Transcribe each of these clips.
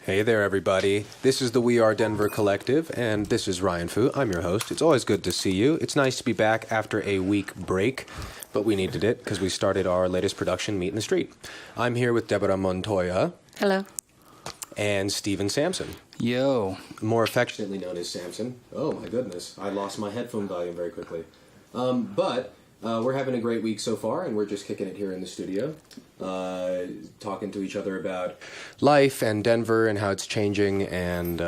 Hey there, everybody. This is the WeAreDenver Collective, and this is Ryan Fu. I'm your host. It's always good to see you. It's nice to be back after a week break, but we needed it because we started our latest production, Meet in the Street. I'm here with Debora Montoya. Hello. And Stephen Sampson. Yo. More affectionately known as Sampson. Oh, my goodness. I lost my headphone volume very quickly. But we're having a great week so far, and we're just kicking it here in the studio, talking to each other about life and Denver and how it's changing and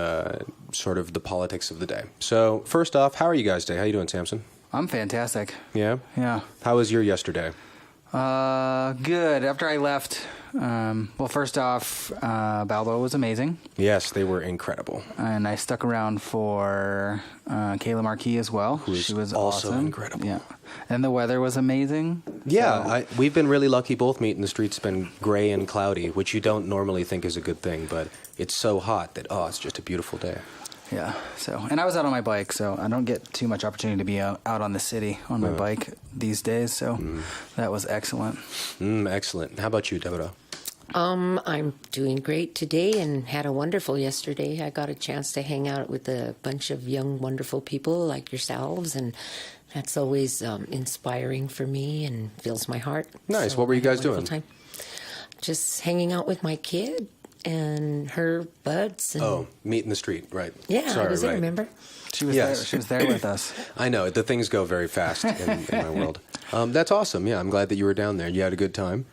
sort of the politics of the day. So, first off, how are you guys today? How you doing, Sampson? I'm fantastic. Yeah? Yeah. How was your yesterday? Good. After I left, first off, Balbo was amazing. Yes, they were incredible. And I stuck around for Kayla Marquis as well. She was also awesome. Incredible. Yeah. And the weather was amazing. Yeah, we've been really lucky. Both Meet in the Street's been gray and cloudy, which you don't normally think is a good thing, but it's so hot that, it's just a beautiful day. Yeah. And I was out on my bike, so I don't get too much opportunity to be out on the city on my bike these days, so that was excellent. Excellent. How about you, Debora? I'm doing great today and had a wonderful yesterday. I got a chance to hang out with a bunch of young, wonderful people like yourselves, and that's always inspiring for me and fills my heart. Nice. So what were you guys doing? Time. Just hanging out with my kid and her buds. And Meet in the Street, right. Yeah, Sorry, I was there, right. remember? She was there. She was there with us. I know. The things go very fast in my world. That's awesome. Yeah, I'm glad that you were down there. You had a good time?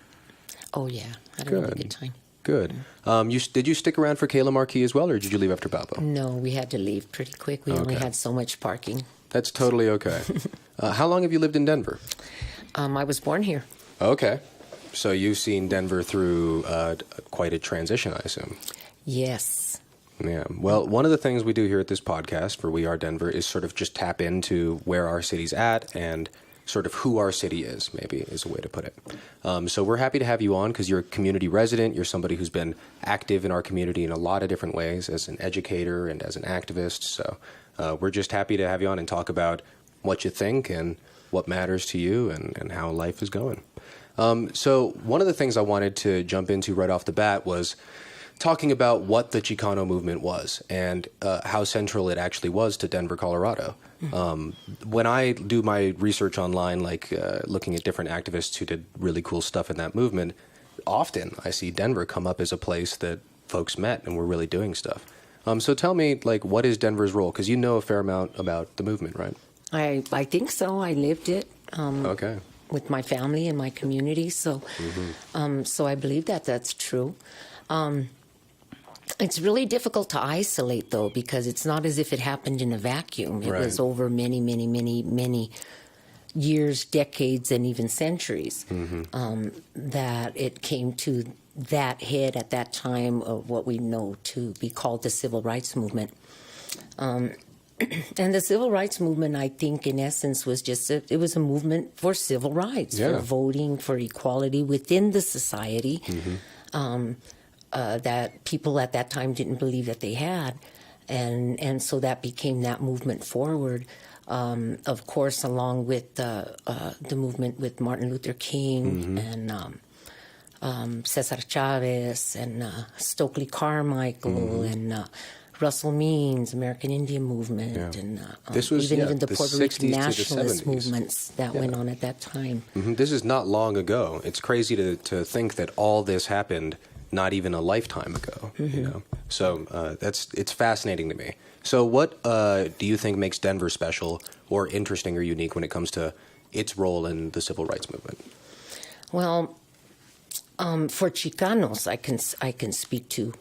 Oh, yeah. I had a really good time. Good. Did you stick around for Kayla Marquis as well, or did you leave after Balbo? No, we had to leave pretty quick. We only had so much parking. That's totally okay. How long have you lived in Denver? I was born here. Okay. So you've seen Denver through quite a transition, I assume. Yes. Yeah. Well, one of the things we do here at this podcast for WeAreDenver is sort of just tap into where our city's at and sort of who our city is, maybe is a way to put it. So we're happy to have you on because you're a community resident. You're somebody who's been active in our community in a lot of different ways as an educator and as an activist. So we're just happy to have you on and talk about what you think and what matters to you and how life is going. So one of the things I wanted to jump into right off the bat was talking about what the Chicano movement was and how central it actually was to Denver, Colorado. When I do my research online, like looking at different activists who did really cool stuff in that movement, often I see Denver come up as a place that folks met and were really doing stuff. So tell me, what is Denver's role? Because you know a fair amount about the movement, right? I think so. I lived it. Okay. With my family and my community, so so I believe that that's true. It's really difficult to isolate, though, because it's not as if it happened in a vacuum. It was over many, many, many, many years, decades, and even centuries that it came to that head at that time of what we know to be called the Civil Rights Movement. And the Civil Rights Movement, I think, in essence, was just it was a movement for civil rights, for voting, for equality within the society that people at that time didn't believe that they had. And so that became that movement forward, of course, along with the movement with Martin Luther King and Cesar Chavez and Stokely Carmichael and Russell Means, American Indian Movement, and this was, even the the Puerto Rican 60s nationalist to the 70s. movements that went on at that time. This is not long ago. It's crazy to think that all this happened not even a lifetime ago. You know, so it's fascinating to me. So, what do you think makes Denver special or interesting or unique when it comes to its role in the civil rights movement? Well, for Chicanos, I can speak to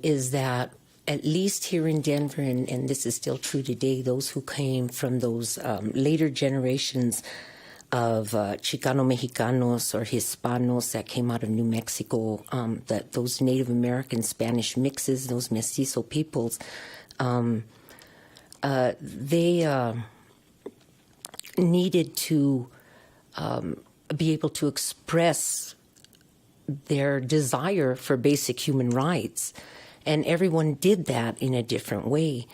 is that. At least here in Denver, and this is still true today, those who came from those later generations of Chicano Mexicanos or Hispanos that came out of New Mexico, that those Native American Spanish mixes, those mestizo peoples, they needed to be able to express their desire for basic human rights. And everyone did that in a different way.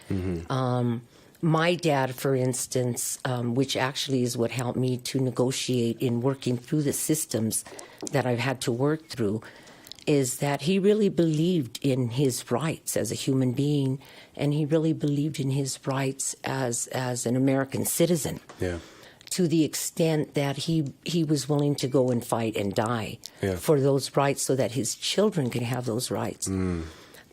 My dad, for instance, which actually is what helped me to negotiate in working through the systems that I've had to work through, is that he really believed in his rights as a human being, and he really believed in his rights as an American citizen. Yeah. To the extent that he was willing to go and fight and die for those rights so that his children could have those rights.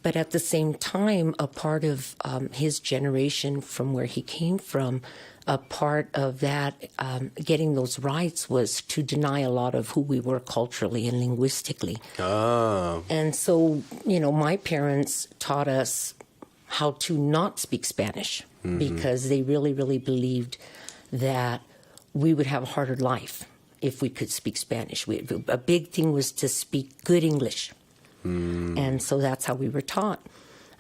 But at the same time, a part of his generation from where he came from, a part of that getting those rights was to deny a lot of who we were culturally and linguistically. Oh. And so, my parents taught us how to not speak Spanish because they really, really believed that we would have a harder life if we could speak Spanish. A big thing was to speak good English. And so that's how we were taught.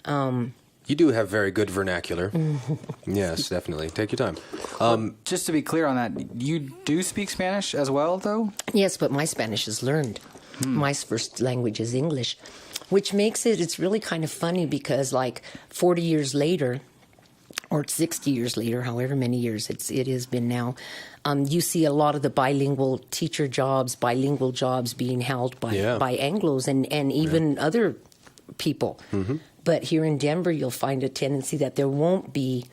You do have very good vernacular. Yes, definitely. Take your time. Just to be clear on that, you do speak Spanish as well, though? Yes, but my Spanish is learned. My first language is English, which makes it's really kind of funny because like 40 years later, or 60 years later, however many years it has been now, you see a lot of the bilingual teacher jobs, bilingual jobs being held by Anglos and even other people. But here in Denver, you'll find a tendency that there won't be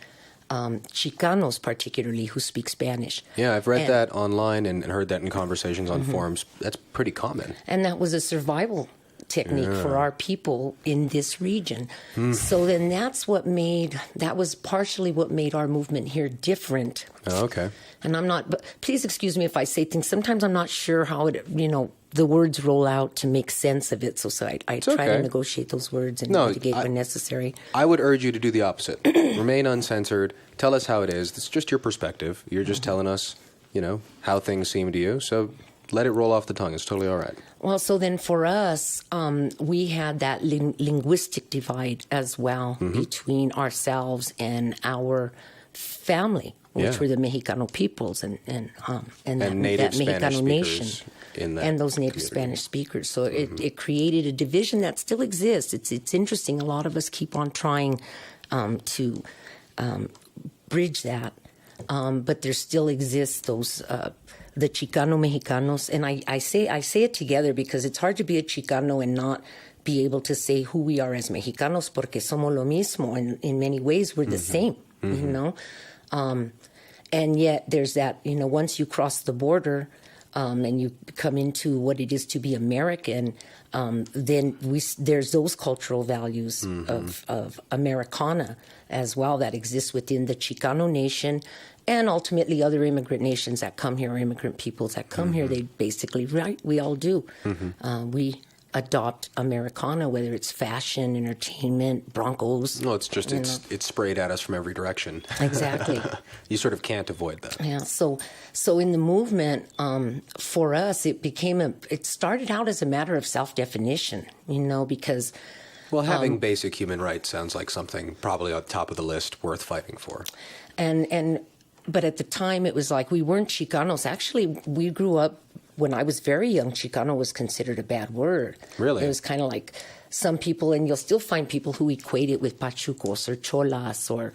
Chicanos particularly who speak Spanish. Yeah, I've read that online and heard that in conversations on forums. That's pretty common. And that was a survival technique for our people in this region. So then that was partially what made our movement here different. Oh, okay. And but please excuse me if I say things. Sometimes I'm not sure how the words roll out to make sense of it. So I try to negotiate those words and mitigate when necessary. I would urge you to do the opposite. Remain uncensored. Tell us how it is. It's just your perspective. You're just telling us, how things seem to you. So let it roll off the tongue. It's totally all right. Well, so then for us, we had that linguistic divide as well between ourselves and our family, which were the Mexicano peoples and that native Mexicano nation. And those native Spanish speakers. So it created a division that still exists. It's interesting. A lot of us keep on trying to bridge that. But there still exists those the Chicano Mexicanos, and I say it together because it's hard to be a Chicano and not be able to say who we are as Mexicanos, porque somos lo mismo. And in many ways, we're the same, and yet there's that, once you cross the border and you come into what it is to be American, then there's those cultural values of Americana as well that exist within the Chicano nation. And ultimately, other immigrant nations that come here, or immigrant peoples that come here, they basically, we all do. We adopt Americana, whether it's fashion, entertainment, Broncos. No, it's just, it's sprayed at us from every direction. Exactly. You sort of can't avoid that. Yeah. So in the movement, for us, it started out as a matter of self-definition, because... Well, having basic human rights sounds like something probably on top of the list worth fighting for. But at the time, it was like we weren't Chicanos. Actually, we grew up, when I was very young, Chicano was considered a bad word. Really? It was kind of like some people, and you'll still find people who equate it with pachucos or cholas or,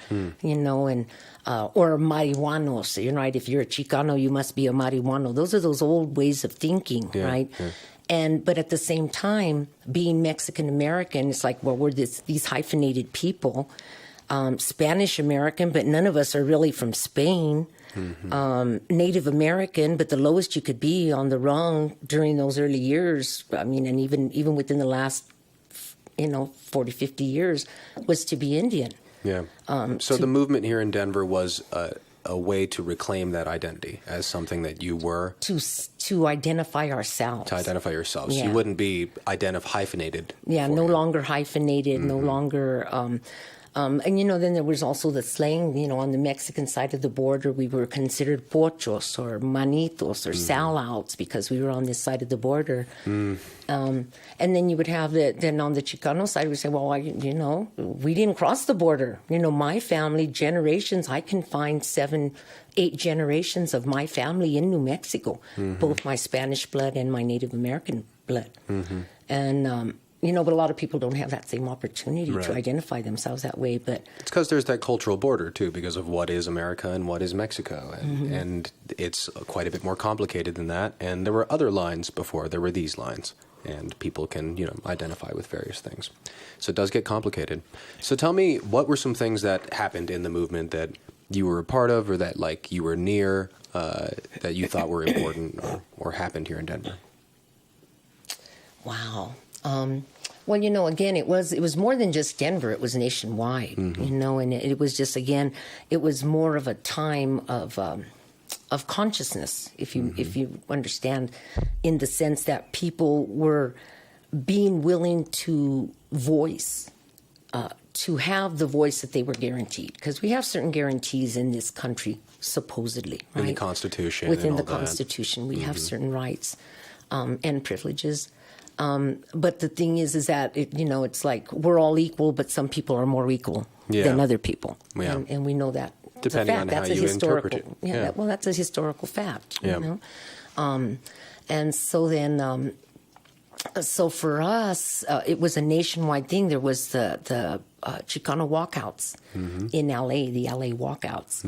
or marihuanos. Right? If you're a Chicano, you must be a marihuano. Those are those old ways of thinking, right? Yeah. But at the same time, being Mexican American, it's like, well, we're these hyphenated people. Spanish American, but none of us are really from Spain. Native American, but the lowest you could be on the rung during those early years, and even within the last, 40, 50 years, was to be Indian. Yeah. So the movement here in Denver was a way to reclaim that identity as something that you were. To identify ourselves. To identify yourselves. Yeah. You wouldn't be hyphenated. Yeah, no longer hyphenated, no longer... and, then there was also the slang, on the Mexican side of the border, we were considered pochos or manitos or sellouts because we were on this side of the border. And then you would have then on the Chicano side, we say, well, we didn't cross the border. My family, generations, I can find 7, 8 generations of my family in New Mexico, both my Spanish blood and my Native American blood. And, but a lot of people don't have that same opportunity to identify themselves that way. But it's because there's that cultural border, too, because of what is America and what is Mexico. And it's quite a bit more complicated than that. And there were other lines before. There were these lines. and people can, identify with various things. So it does get complicated. So tell me, what were some things that happened in the movement that you were a part of, or that you were near, that you thought were important or happened here in Denver? Wow. Well, again, it was more than just Denver. It was nationwide, and it was just, again, it was more of a time of consciousness, if you understand, in the sense that people were being willing to voice, to have the voice that they were guaranteed. Because we have certain guarantees in this country, supposedly. Right? In the Constitution. Within the that. Constitution, we have certain rights and privileges. But the thing is that, it's like we're all equal, but some people are more equal than other people. Yeah. And we know that. Depending on how you interpret it. Yeah. Well, that's a historical fact. Yeah. And so then, so for us, it was a nationwide thing. There was the Chicano walkouts in LA, the LA walkouts.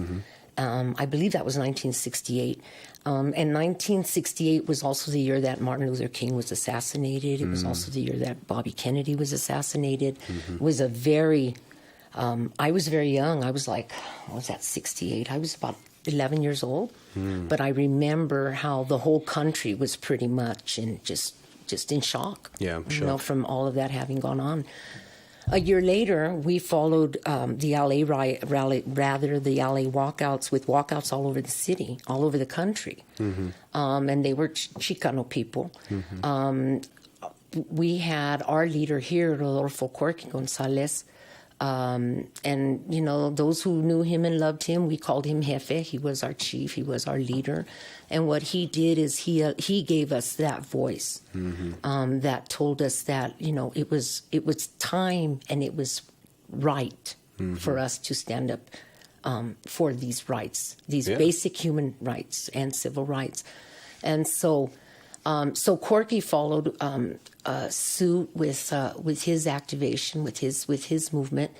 I believe that was 1968. And 1968 was also the year that Martin Luther King was assassinated. It was also the year that Bobby Kennedy was assassinated. It was a very... I was very young. I was what was that, 68? I was about 11 years old. But I remember how the whole country was pretty much just in shock. Yeah, sure. From all of that having gone on. A year later, we followed the LA the LA walkouts, with walkouts all over the city, all over the country. And they were Chicano people. We had our leader here, Rodolfo Corky Gonzalez, and, those who knew him and loved him, we called him Jefe. He was our chief. He was our leader. And what he did is he gave us that voice that told us that, it was time and it was right for us to stand up for these rights, these basic human rights and civil rights. And so Corky followed suit with his activation, with his movement,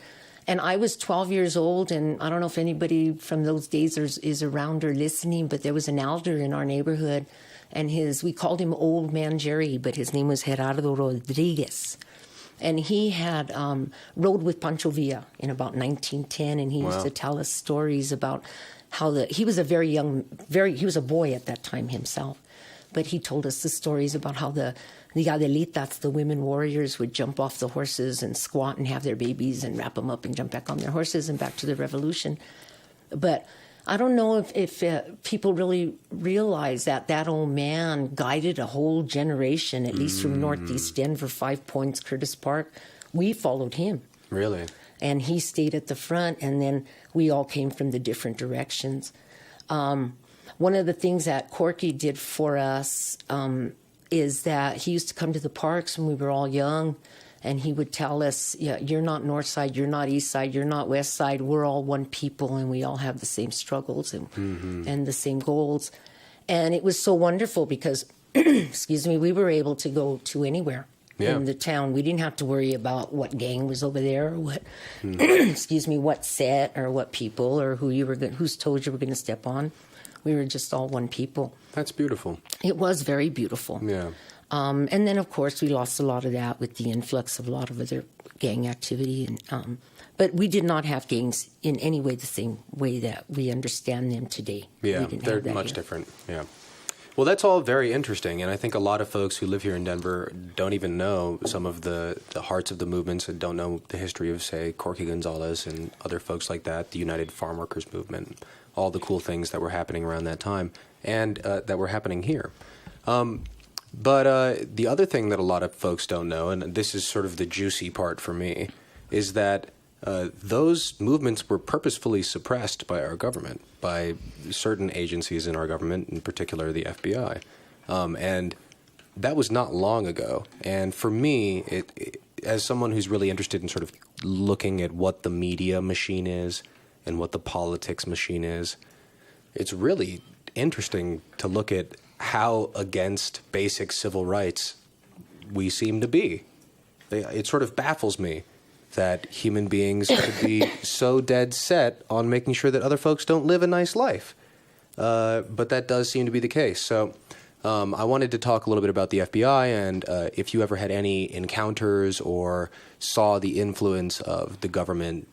and I was 12 years old. And I don't know if anybody from those days is around or listening, but there was an elder in our neighborhood, and we called him Old Man Jerry, but his name was Gerardo Rodriguez, and he had rode with Pancho Villa in about 1910, and he used to tell us stories about how he was a very young, he was a boy at that time himself. But he told us the stories about how the Adelitas, the women warriors, would jump off the horses and squat and have their babies and wrap them up and jump back on their horses and back to the revolution. But I don't know if people really realize that old man guided a whole generation, at least from Northeast Denver, 5 Points, Curtis Park. We followed him. Really? And he stayed at the front, and then we all came from the different directions. One of the things that Corky did for us is that he used to come to the parks when we were all young, and he would tell us, you're not North Side, you're not East Side, you're not West Side, we're all one people, and we all have the same struggles and the same goals. And it was so wonderful because, excuse me, we were able to go to anywhere in the town. We didn't have to worry about what gang was over there, or what, excuse me, what set or what people or whose toes you were going to step on. We were just all one people. That's beautiful. It was very beautiful. Yeah. And then, of course, we lost a lot of that with the influx of a lot of other gang activity. But we did not have gangs in any way the same way that we understand them today. Yeah, they're much different. Yeah. Well, that's all very interesting, and I think a lot of folks who live here in Denver don't even know some of the hearts of the movements and don't know the history of, say, Corky Gonzalez and other folks like that, the United Farm Workers Movement, all the cool things that were happening around that time and that were happening here. But the other thing that a lot of folks don't know, and this is sort of the juicy part for me, is that those movements were purposefully suppressed by our government, by certain agencies in our government, in particular the FBI. And that was not long ago. And for me, it, as someone who's really interested in sort of looking at what the media machine is and what the politics machine is, it's really interesting to look at how against basic civil rights we seem to be. It sort of baffles me that human beings could be so dead set on making sure that other folks don't live a nice life. But that does seem to be the case. So I wanted to talk a little bit about the FBI and if you ever had any encounters or saw the influence of the government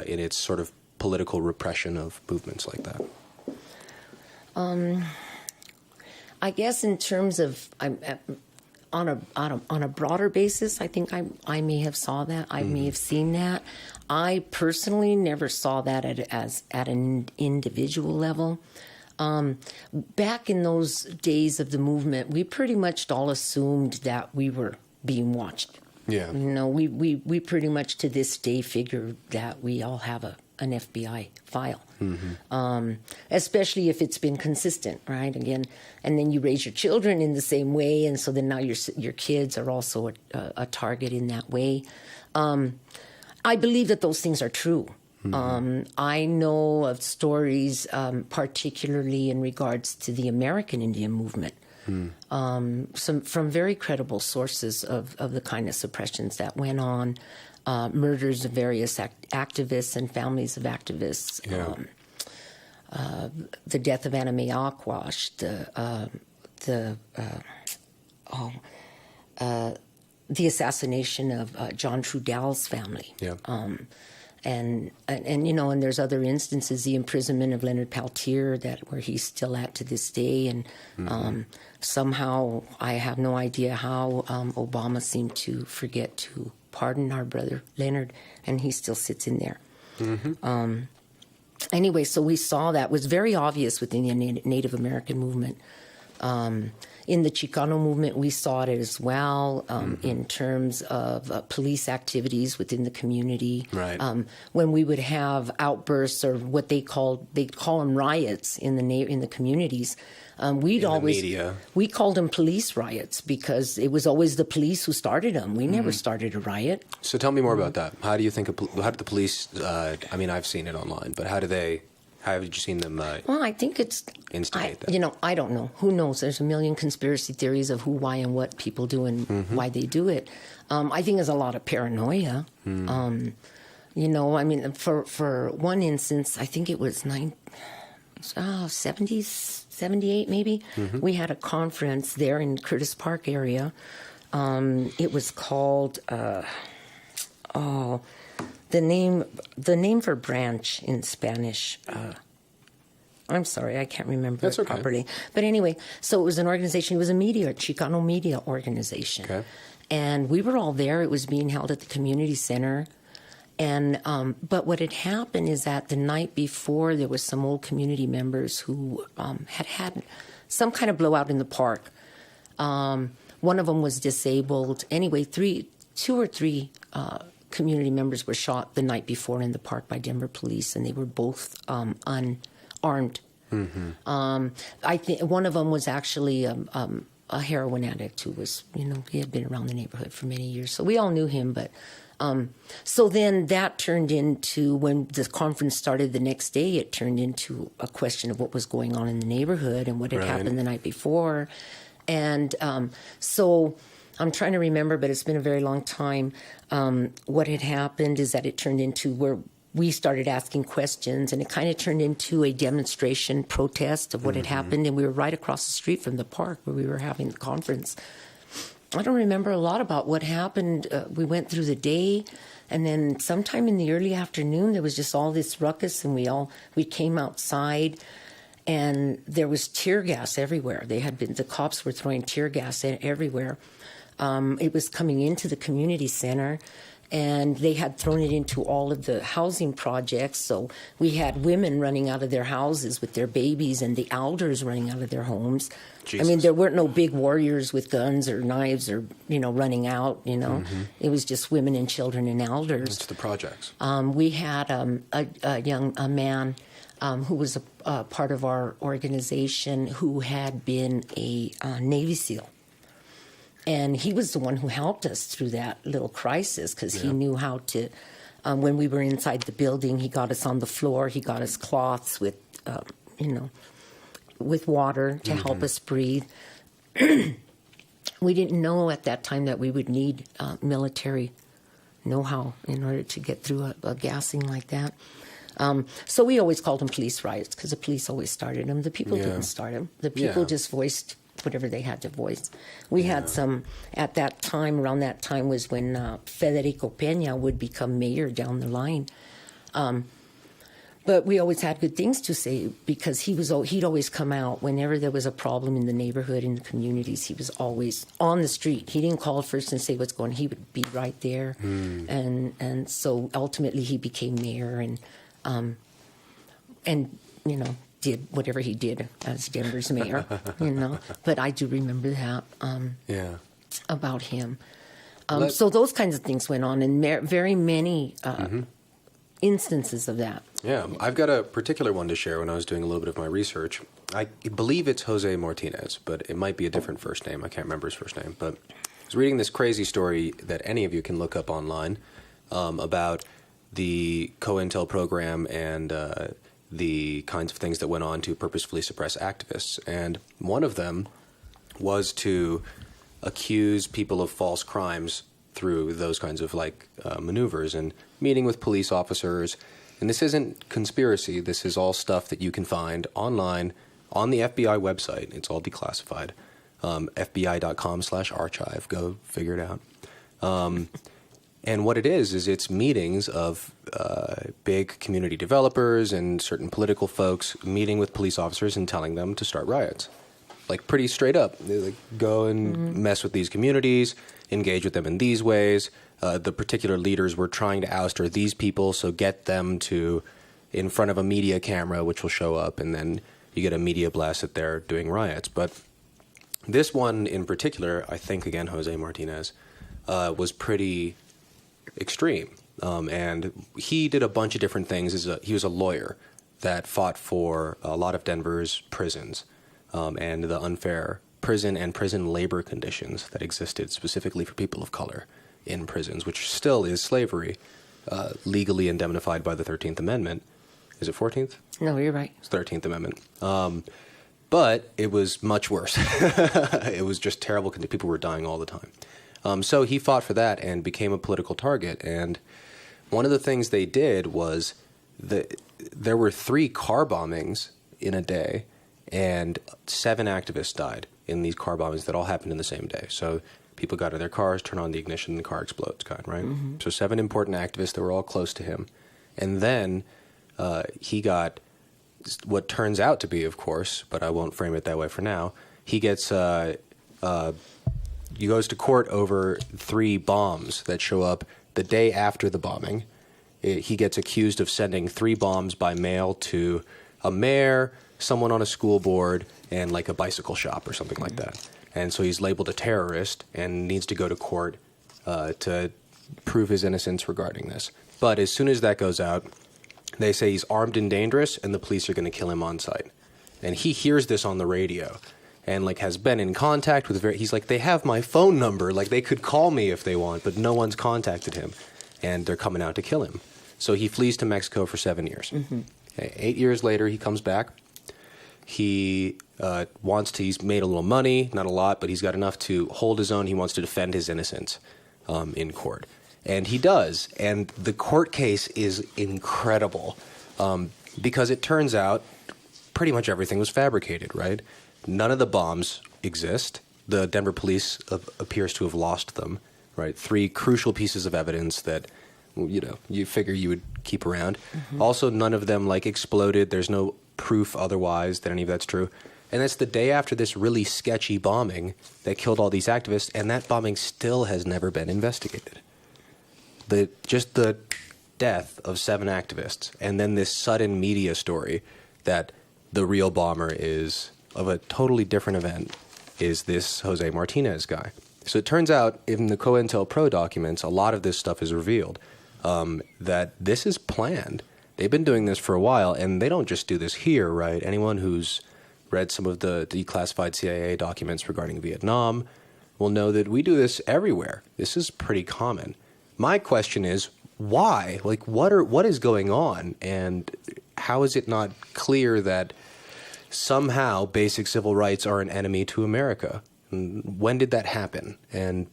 in its sort of political repression of movements like that. I guess in terms of on a broader basis, I think I may have saw that. I may have seen that. I personally never saw that at an individual level. Back in those days of the movement, we pretty much all assumed that we were being watched. Yeah. You know, we pretty much to this day figure that we all have an FBI file, especially if it's been consistent, right? Again, and then you raise your children in the same way, and so then now your kids are also a target in that way. I believe that those things are true. I know of stories, particularly in regards to the American Indian movement, some from very credible sources of the kind of suppressions that went on, murders of various activists and families of activists, the death of Anna Mae Aquash, the assassination of John Trudell's family. Yeah. And you know, and there's other instances, the imprisonment of Leonard Peltier, where he's still at to this day, and somehow I have no idea how Obama seemed to forget to pardon our brother Leonard, and he still sits in there. Anyway, so we saw that was very obvious within the Native American movement. In the Chicano movement, we saw it as well in terms of police activities within the community. Right. When we would have outbursts or what they call them riots in the communities, we called them police riots because it was always the police who started them. We never started a riot. So tell me more about that. How do you think? How did the police? I mean, I've seen it online, but how have you seen them? Well, I think it's instigate that. You know, I don't know. Who knows? There's a million conspiracy theories of who, why, and what people do and why they do it. I think there's a lot of paranoia. You know, I mean, for one instance, I think it was 70s, 78 maybe. We had a conference there in Curtis Park area. It was called the name for branch in Spanish. I'm sorry, I can't remember it properly. But anyway, so it was an organization. It was a Chicano media organization. Okay. And we were all there. It was being held at the community center. And but what had happened is that the night before, there was some old community members who had some kind of blowout in the park. One of them was disabled. Anyway, two or three community members were shot the night before in the park by Denver police, and they were both unarmed. I think one of them was actually a heroin addict who was, you know, he had been around the neighborhood for many years, so we all knew him. But so then that turned into, when the conference started the next day, it turned into a question of what was going on in the neighborhood and what had happened the night before. And so I'm trying to remember, but it's been a very long time. What had happened is that it turned into where we started asking questions, and it kind of turned into a demonstration protest of what had happened. And we were right across the street from the park where we were having the conference. I don't remember a lot about what happened. We went through the day, and then sometime in the early afternoon, there was just all this ruckus, and we came outside, and there was tear gas everywhere. The cops were throwing tear gas everywhere. It was coming into the community center, and they had thrown it into all of the housing projects. So we had women running out of their houses with their babies, and the elders running out of their homes. Jesus. I mean, there weren't no big warriors with guns or knives or, you know, running out, you know. It was just women and children and elders. It's the projects. We had a man who was a part of our organization who had been a Navy SEAL. And he was the one who helped us through that little crisis, because he knew how to, when we were inside the building, he got us on the floor, he got us cloths with, with water to help us breathe. We didn't know at that time that we would need military know-how in order to get through a gassing like that. So we always called them police riots, because the police always started them. The people didn't start them. The people just voiced whatever they had to voice. We had some, at that time, around that time was when Federico Peña would become mayor down the line. But we always had good things to say because he'd always come out whenever there was a problem in the neighborhood, in the communities. He was always on the street. He didn't call first and say what's going on. He would be right there. And so ultimately he became mayor and you know, did whatever he did as Denver's mayor, you know. But I do remember that about him. So those kinds of things went on, and very many instances of that. Yeah, I've got a particular one to share when I was doing a little bit of my research. I believe it's Jose Martinez, but it might be a different first name. I can't remember his first name. But I was reading this crazy story that any of you can look up online about the COINTEL program and the kinds of things that went on to purposefully suppress activists. And one of them was to accuse people of false crimes through those kinds of maneuvers and meeting with police officers. And this isn't conspiracy. This is all stuff that you can find online on the FBI website. It's all declassified. FBI.com/archive. Go figure it out. And what it is it's meetings of big community developers and certain political folks meeting with police officers and telling them to start riots. Like pretty straight up. They go and mess with these communities, engage with them in these ways. The particular leaders were trying to ouster these people, so get them to in front of a media camera, which will show up, and then you get a media blast that they're doing riots. But this one in particular, I think, again, Jose Martinez, was pretty extreme. And he did a bunch of different things. He was a lawyer that fought for a lot of Denver's prisons and the unfair prison and prison labor conditions that existed specifically for people of color in prisons, which still is slavery, legally indemnified by the 13th Amendment. Is it 14th? No, you're right. It's 13th Amendment. But it was much worse. It was just terrible. People were dying all the time. So he fought for that and became a political target. And one of the things they did was there were 3 car bombings in a day, and 7 activists died in these car bombings that all happened in the same day. So people got out of their cars, turn on the ignition, the car explodes, right? So 7 important activists that were all close to him. And then he got what turns out to be, of course, but I won't frame it that way for now, he gets... he goes to court over 3 bombs that show up the day after the bombing. He gets accused of sending 3 bombs by mail to a mayor, someone on a school board, and like a bicycle shop or something like that. And so he's labeled a terrorist and needs to go to court to prove his innocence regarding this. But as soon as that goes out, they say he's armed and dangerous and the police are going to kill him on sight. And he hears this on the radio. And has been in contact with he's like, they have my phone number, they could call me if they want, but no one's contacted him, and they're coming out to kill him. So he flees to Mexico for 7 years. 8 years later, he comes back. He he's made a little money, not a lot, but he's got enough to hold his own. He wants to defend his innocence in court, and he does. And the court case is incredible because it turns out pretty much everything was fabricated, right? None of the bombs exist. The Denver police appears to have lost them, right? 3 crucial pieces of evidence that, you figure you would keep around. Also, none of them, exploded. There's no proof otherwise that any of that's true. And that's the day after this really sketchy bombing that killed all these activists, and that bombing still has never been investigated. Just the death of 7 activists, and then this sudden media story that the real bomber is... of a totally different event is this Jose Martinez guy. So it turns out in the COINTELPRO documents, a lot of this stuff is revealed, that this is planned. They've been doing this for a while, and they don't just do this here, right? Anyone who's read some of the declassified CIA documents regarding Vietnam will know that we do this everywhere. This is pretty common. My question is, why? What is going on? And how is it not clear that somehow basic civil rights are an enemy to America? When did that happen? And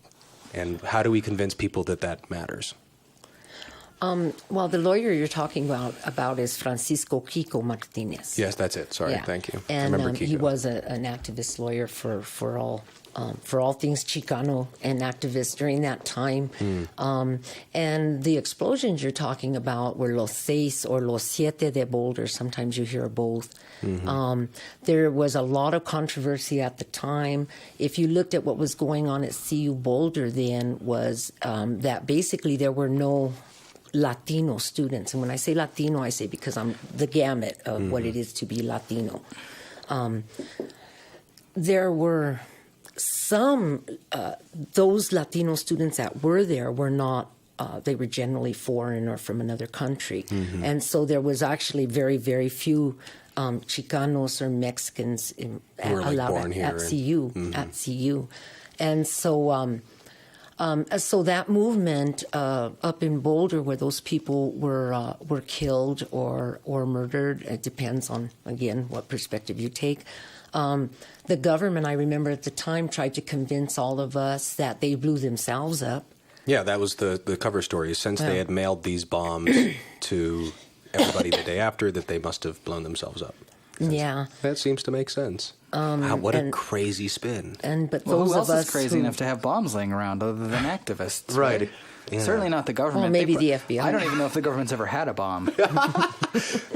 how do we convince people that matters? Well, the lawyer you're talking about is Francisco Kiko Martinez. Yes, that's it. Sorry, thank you. And I remember Kiko. he was an activist lawyer for all things Chicano and activists during that time. And the explosions you're talking about were Los Seis or Los Siete de Boulder. Sometimes you hear both. There was a lot of controversy at the time. If you looked at what was going on at CU Boulder then was that basically there were no Latino students. And when I say Latino, I say because I'm the gamut of what it is to be Latino. There were some, those Latino students that were there were not, they were generally foreign or from another country. And so there was actually very, very few Chicanos or Mexicans allowed at CU. At CU. And so... so that movement up in Boulder, where those people were killed or murdered, it depends on again what perspective you take. The government, I remember at the time, tried to convince all of us that they blew themselves up. Yeah, that was the cover story. Since they had mailed these bombs to everybody the day after, that they must have blown themselves up. That seems to make sense. What a crazy spin. But well, those who else of us is crazy enough to have bombs laying around other than activists? Right. Yeah. Certainly not the government. Well, maybe the FBI. I don't even know if the government's ever had a bomb.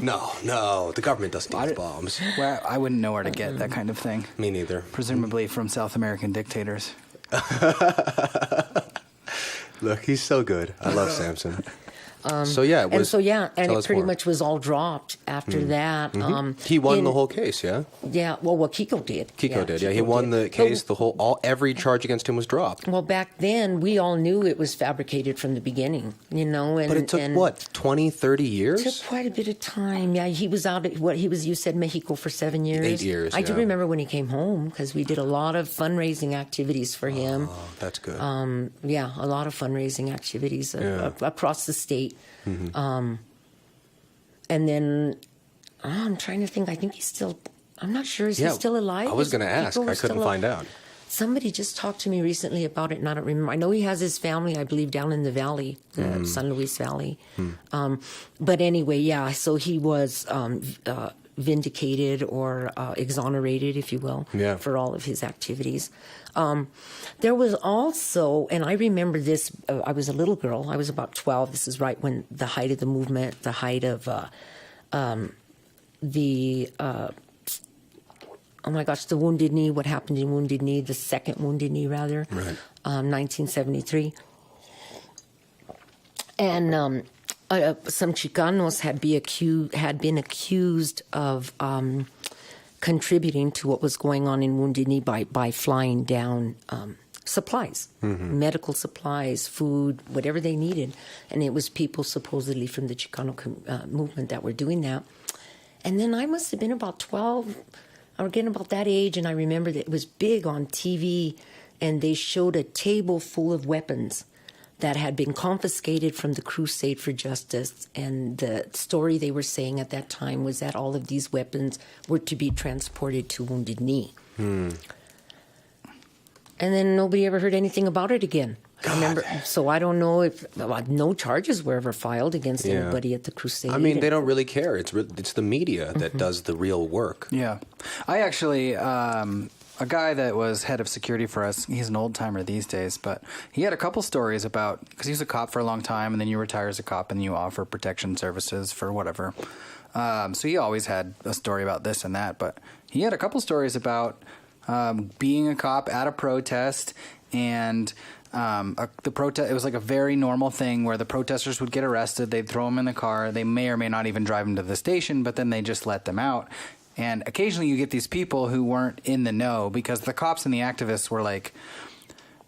No, the government doesn't need bombs. Well, I wouldn't know where to get that kind of thing. Me neither. Presumably from South American dictators. Look, he's so good. I love Sampson. And it pretty much was all dropped after that. He won the whole case, yeah? Yeah, well, Kiko did. Kiko did. He won the case. Every charge against him was dropped. Well, back then, we all knew it was fabricated from the beginning, you know. But it took, 20, 30 years? It took quite a bit of time. Yeah, he was out you said Mexico for 7 years? 8 years, I do remember when he came home, because we did a lot of fundraising activities for him. Oh, that's good. A lot of fundraising activities across the state. And then I'm trying to think. I think he's still. I'm not sure. Is he still alive? I was going to ask. I couldn't find out. Somebody just talked to me recently about it, and I don't remember. I know he has his family, I believe, down in the valley, San Luis Valley. But anyway, so he was vindicated or exonerated, if you will, for all of his activities. There was also, and I remember this, I was a little girl, I was about 12, this is right when the height of the movement, the height of the Wounded Knee, what happened in Wounded Knee, the second Wounded Knee, rather, 1973. And some Chicanos had been accused of contributing to what was going on in Wounded Knee by flying down supplies, medical supplies, food, whatever they needed. And it was people supposedly from the Chicano movement that were doing that. And then I must have been about 12, or getting about that age, and I remember that it was big on TV, and they showed a table full of weapons that had been confiscated from the Crusade for Justice. And the story they were saying at that time was that all of these weapons were to be transported to Wounded Knee. And then nobody ever heard anything about it again. I remember, so I don't know if no charges were ever filed against anybody at the Crusade. I mean, they don't really care. It's the media that does the real work. Yeah. I actually, a guy that was head of security for us, he's an old timer these days, but he had a couple stories about, because he was a cop for a long time, and then you retire as a cop and you offer protection services for whatever. So he always had a story about this and that, but he had a couple stories about being a cop at a protest, and it was like a very normal thing where the protesters would get arrested, they'd throw them in the car, they may or may not even drive them to the station, but then they just let them out. And occasionally you get these people who weren't in the know, because the cops and the activists were like,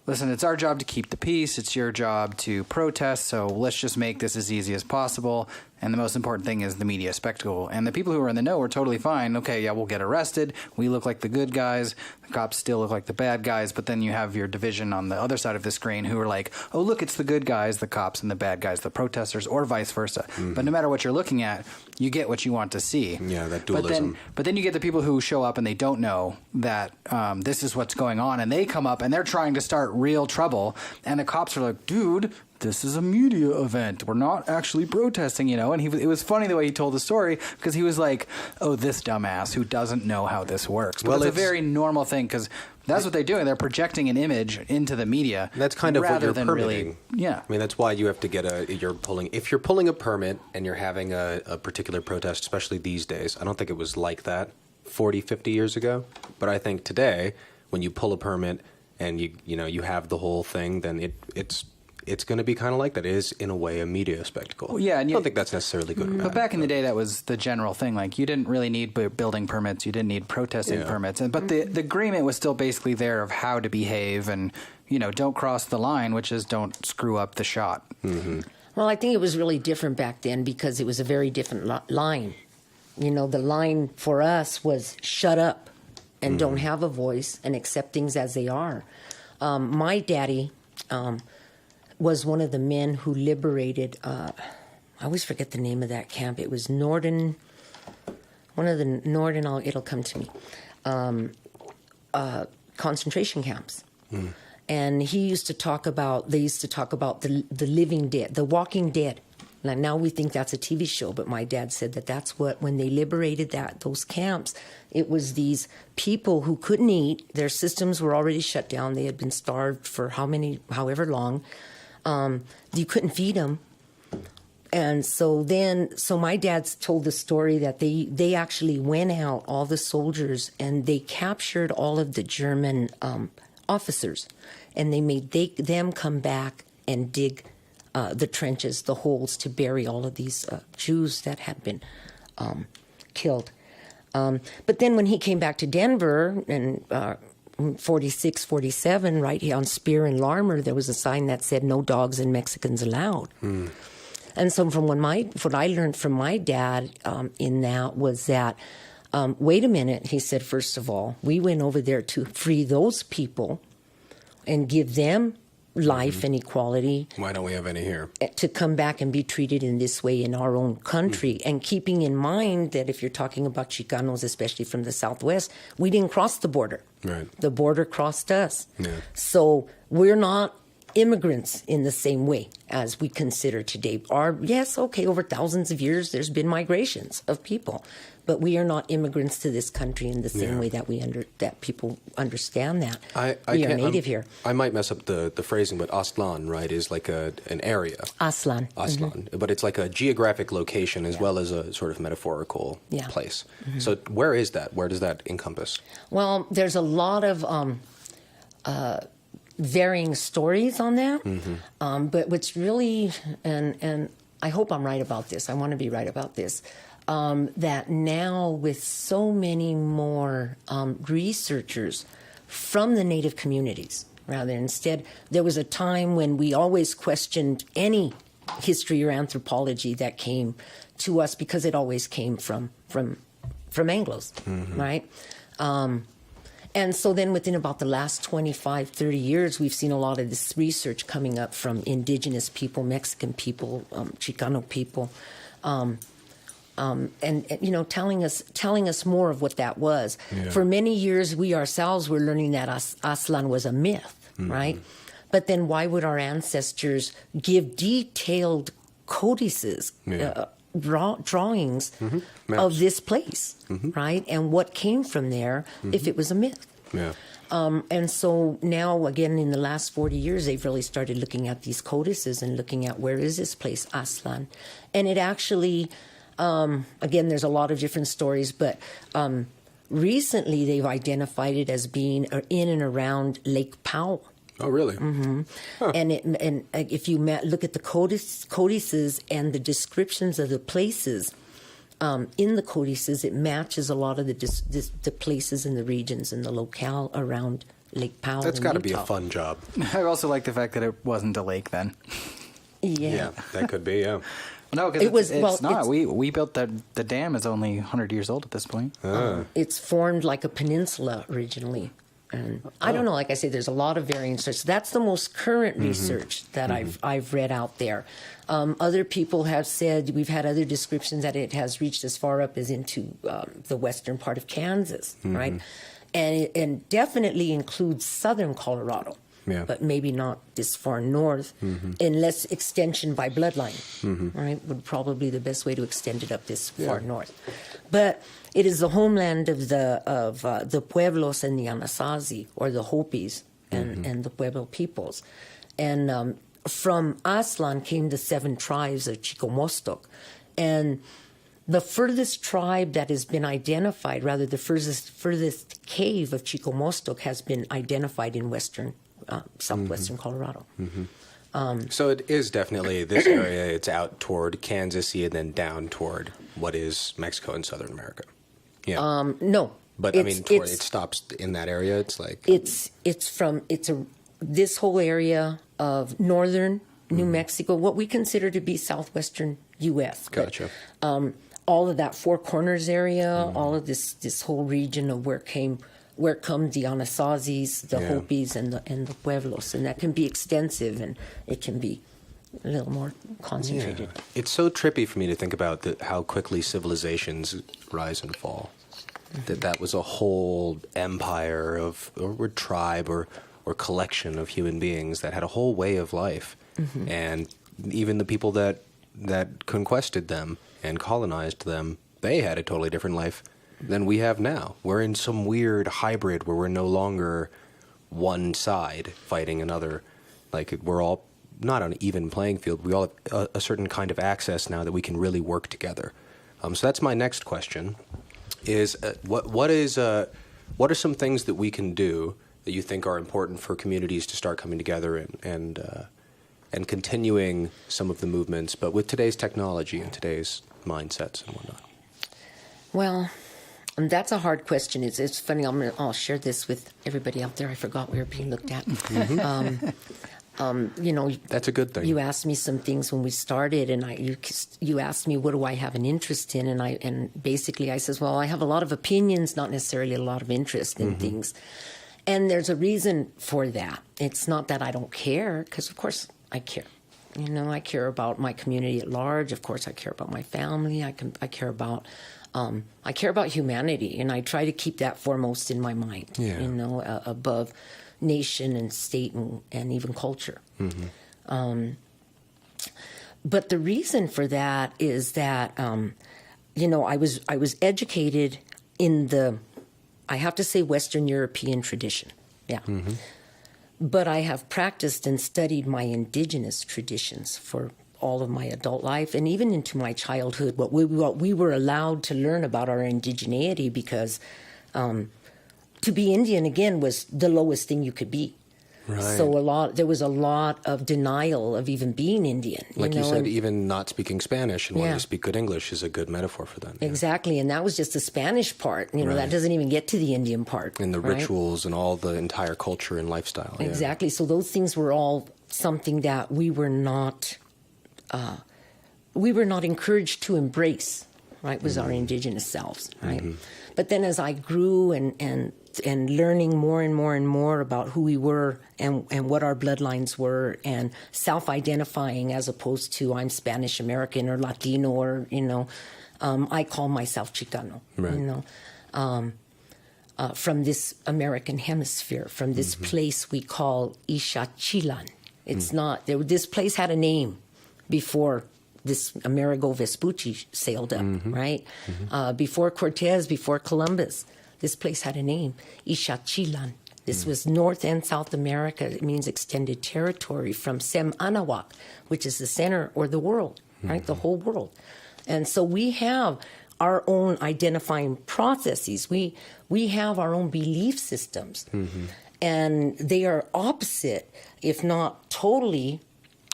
listen, it's our job to keep the peace, it's your job to protest, so let's just make this as easy as possible. And the most important thing is the media spectacle. And the people who are in the know were totally fine. Okay, yeah, we'll get arrested. We look like the good guys. The cops still look like the bad guys. But then you have your division on the other side of the screen who are like, oh, look, it's the good guys, the cops, and the bad guys, the protesters, or vice versa. But no matter what you're looking at, you get what you want to see. Yeah, that dualism. But then you get the people who show up and they don't know that this is what's going on. And they come up and they're trying to start real trouble. And the cops are like, dude, this is a media event. We're not actually protesting, you know. And it was funny the way he told the story because he was like, oh, this dumbass who doesn't know how this works. But it's a very normal thing because that's what they're doing. They're projecting an image into the media. That's kind of what you're permitting. Really, yeah. I mean, that's why you have to get if you're pulling a permit and you're having a particular protest, especially these days. I don't think it was like that 40, 50 years ago. But I think today, when you pull a permit and you have the whole thing, then it's going to be kind of like that. It is, in a way, a media spectacle. Well, yeah, and I don't think that's necessarily good or bad. But back in the day, that was the general thing. Like, you didn't really need building permits. You didn't need protesting permits. But the agreement was still basically there of how to behave and, don't cross the line, which is don't screw up the shot. Mm-hmm. Well, I think it was really different back then because it was a very different line. The line for us was shut up and don't have a voice and accept things as they are. My daddy... was one of the men who liberated, I always forget the name of that camp. It was it'll come to me, concentration camps. Mm. And they used to talk about the living dead, the walking dead. Now we think that's a TV show, but my dad said that's what, when they liberated those camps, it was these people who couldn't eat. Their systems were already shut down. They had been starved for however long. You couldn't feed them. And so my dad's told the story that they actually went out, all the soldiers, and they captured all of the German officers, and they made them come back and dig the trenches, the holes to bury all of these Jews that had been killed. But then when he came back to Denver and 46, 47, right here on Spear and Larmer, there was a sign that said "No dogs and Mexicans allowed." Mm. And so from what I learned from my dad in that was that, wait a minute, he said, first of all, we went over there to free those people and give them life and equality. Why don't we have any here? To come back and be treated in this way in our own country. And keeping in mind that if you're talking about Chicanos, especially from the Southwest, we didn't cross the border. Right. The border crossed us. Yeah. So we're not immigrants in the same way as we consider today. Over thousands of years, there's been migrations of people. But we are not immigrants to this country in the same way that that people understand that. We are native here. I might mess up the phrasing, but Aztlan, right, is like an area. Aztlan. Mm-hmm. But it's like a geographic location as well as a sort of metaphorical place. Mm-hmm. So where is that? Where does that encompass? Well, there's a lot of varying stories on that. Mm-hmm. But what's really, and I hope I'm right about this. I want to be right about this. That now with so many more researchers from the Native communities, instead, there was a time when we always questioned any history or anthropology that came to us because it always came from Anglos, mm-hmm. right? And so then within about the last 25, 30 years, we've seen a lot of this research coming up from indigenous people, Mexican people, Chicano people, and telling us more of what that was. Yeah. For many years, we ourselves were learning that Aztlan was a myth, mm-hmm. right? But then why would our ancestors give detailed codices, drawings mm-hmm. of this place, mm-hmm. right? And what came from there mm-hmm. if it was a myth. Yeah. And so now, again, in the last 40 years, they've really started looking at these codices and looking at where is this place, Aztlan. And it actually... again, there's a lot of different stories, but recently they've identified it as being in and around Lake Powell. Oh, really? Mm-hmm. Huh. And if you look at the codices and the descriptions of the places in the codices, it matches a lot of the places and the regions and the locale around Lake Powell. That's got to be a fun job. I also like the fact that it wasn't a lake then. Yeah, that could be, yeah. No, because it's not. We built the dam is only 100 years old at this point. It's formed like a peninsula originally. And I don't know, like I say, there's a lot of varying research. That's the most current mm-hmm. research that mm-hmm. I've read out there. Other people have said, we've had other descriptions that it has reached as far up as into the western part of Kansas, mm-hmm. right? And definitely includes southern Colorado. but maybe not this far north, unless extension by bloodline, right, would probably be the best way to extend it up this far north. But it is the homeland of the Pueblos and the Anasazi, or the Hopis and the Pueblo peoples. And from Aztlan came the 7 tribes of Chicomostoc. And the furthest tribe that has been identified, rather the furthest cave of Chicomostoc, has been identified in southwestern Colorado. So it is definitely this area. It's out toward Kansas and then down toward what is Mexico and Southern America. Yeah. No. But I mean, it stops in that area. It's like this whole area of northern New Mexico, what we consider to be southwestern U.S. Gotcha. But, all of that Four Corners area, all of this whole region of where come the Anasazis, the Hopis, and the Pueblos, and that can be extensive, and it can be a little more concentrated. Yeah. It's so trippy for me to think about how quickly civilizations rise and fall. That was a whole empire or tribe or collection of human beings that had a whole way of life, and even the people that conquested them and colonized them, they had a totally different life than we have now. We're in some weird hybrid where we're no longer one side fighting another. Like, we're all not on an even playing field. We all have a certain kind of access now that we can really work together. So that's my next question: is what are some things that we can do that you think are important for communities to start coming together and continuing some of the movements, but with today's technology and today's mindsets and whatnot? Well, that's a hard question. It's funny. I'll share this with everybody out there. I forgot we were being looked at. That's a good thing. You asked me some things when we started, and you asked me what do I have an interest in, and basically I says, well, I have a lot of opinions, not necessarily a lot of interest in things, and there's a reason for that. It's not that I don't care, because of course I care. I care about my community at large. Of course, I care about my family. I care about humanity, and I try to keep that foremost in my mind. Above nation and state and even culture. But the reason for that is that I was educated in the, I have to say, Western European tradition. Yeah. But I have practiced and studied my indigenous traditions for all of my adult life and even into my childhood. What we were allowed to learn about our indigeneity, because to be Indian, again, was the lowest thing you could be. Right. So there was a lot of denial of even being Indian. Like you said, even not speaking Spanish and wanting to speak good English is a good metaphor for that. Exactly, and that was just the Spanish part. That doesn't even get to the Indian part. And the rituals and all the entire culture and lifestyle. Exactly, so those things were all something that we were not encouraged to embrace, right, was our indigenous selves, right? But then as I grew and learning more and more and more about who we were and what our bloodlines were, and self-identifying as opposed to I'm Spanish American or Latino or, I call myself Chicano, from this American hemisphere, from this place we call Ixachilan. It's not, this place had a name before this Amerigo Vespucci sailed up, right? Before Cortez, before Columbus. This place had a name, Ixachilan. This was North and South America. It means extended territory from Sem Anahuac, which is the center or the world, right? The whole world. And so we have our own identifying processes. We have our own belief systems. And they are opposite, if not totally